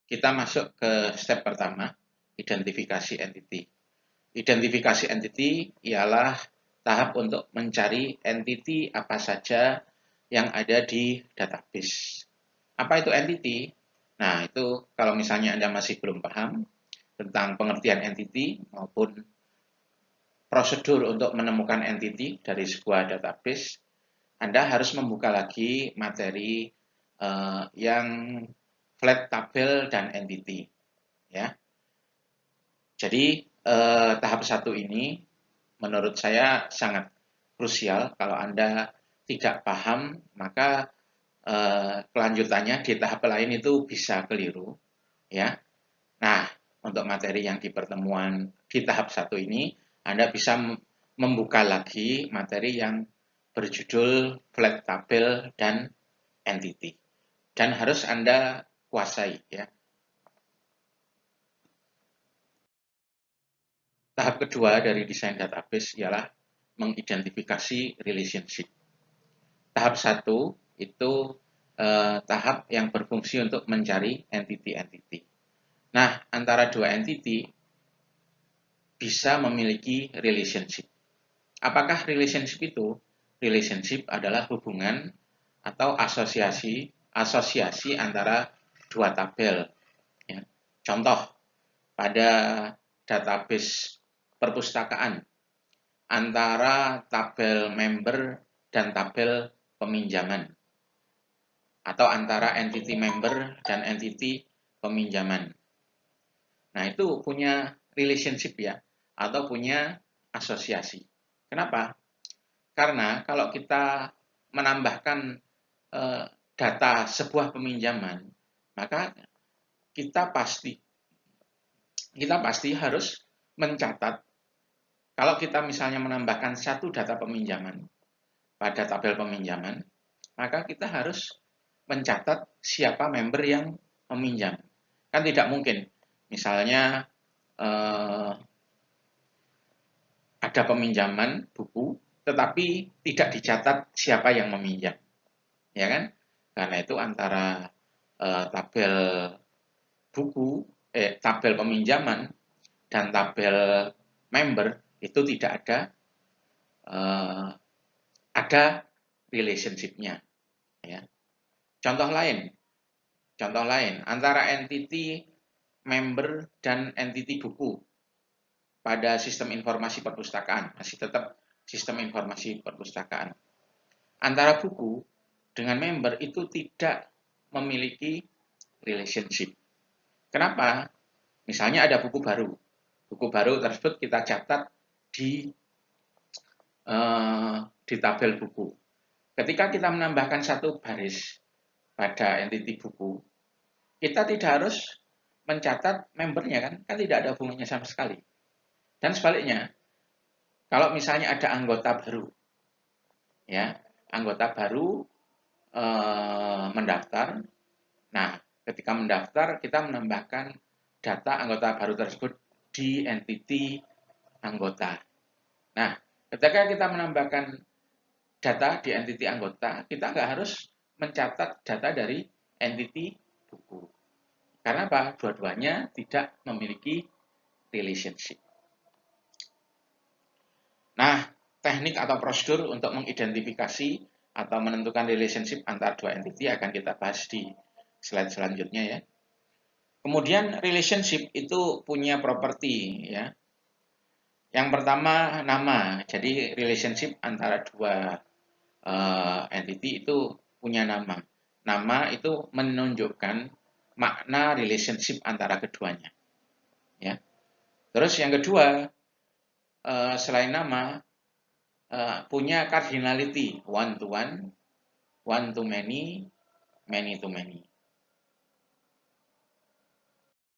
kita masuk ke step pertama, identifikasi entity. Identifikasi entity ialah tahap untuk mencari entity apa saja yang ada di database. Apa itu entity? Nah, itu kalau misalnya Anda masih belum paham tentang pengertian entity maupun prosedur untuk menemukan entity dari sebuah database, Anda harus membuka lagi materi yang flat tabel dan entity, ya. Jadi tahap 1 ini menurut saya sangat krusial. Kalau Anda tidak paham, maka kelanjutannya di tahap lain itu bisa keliru, ya. Nah, untuk materi yang di pertemuan di tahap 1 ini, Anda bisa membuka lagi materi yang berjudul flat tabel dan entity. Dan harus Anda kuasai, ya. Tahap kedua dari desain database ialah mengidentifikasi relationship. Tahap 1 itu tahap yang berfungsi untuk mencari entity-entity. Nah, antara dua entity bisa memiliki relationship. Apakah relationship itu? Relationship adalah hubungan atau asosiasi antara dua tabel. Ya. Contoh, pada database perpustakaan antara tabel member dan tabel peminjaman, atau antara entity member dan entity peminjaman. Nah, itu punya relationship, ya, atau punya asosiasi. Kenapa? Karena kalau kita menambahkan data sebuah peminjaman, maka kita pasti harus mencatat. Kalau kita misalnya menambahkan satu data peminjaman pada tabel peminjaman, maka kita harus mencatat siapa member yang meminjam. Kan tidak mungkin, misalnya ada peminjaman buku, tetapi tidak dicatat siapa yang meminjam, ya kan? Karena itu antara tabel buku, tabel peminjaman dan tabel member itu tidak ada relationship-nya, ya. Contoh lain antara entity member dan entity buku pada sistem informasi perpustakaan, masih tetap sistem informasi perpustakaan. Antara buku dengan member itu tidak memiliki relationship. Kenapa? Misalnya ada buku baru tersebut kita catat di tabel buku. Ketika kita menambahkan satu baris pada entity buku, kita tidak harus mencatat membernya, kan tidak ada hubungannya sama sekali. Dan sebaliknya, kalau misalnya ada anggota baru, ya, anggota baru mendaftar. Nah, ketika mendaftar, kita menambahkan data anggota baru tersebut di entity anggota. Nah, ketika kita menambahkan data di entity anggota, kita nggak harus mencatat data dari entity buku. Karena apa? Dua-duanya tidak memiliki relationship. Nah, teknik atau prosedur untuk mengidentifikasi atau menentukan relationship antar dua entity akan kita bahas di slide selanjutnya, ya. Kemudian relationship itu punya properti, ya. Yang pertama, nama. Jadi relationship antara dua entity itu punya nama. Nama itu menunjukkan makna relationship antara keduanya, ya. Terus yang kedua, selain nama, punya cardinality, one to one to many, many to many.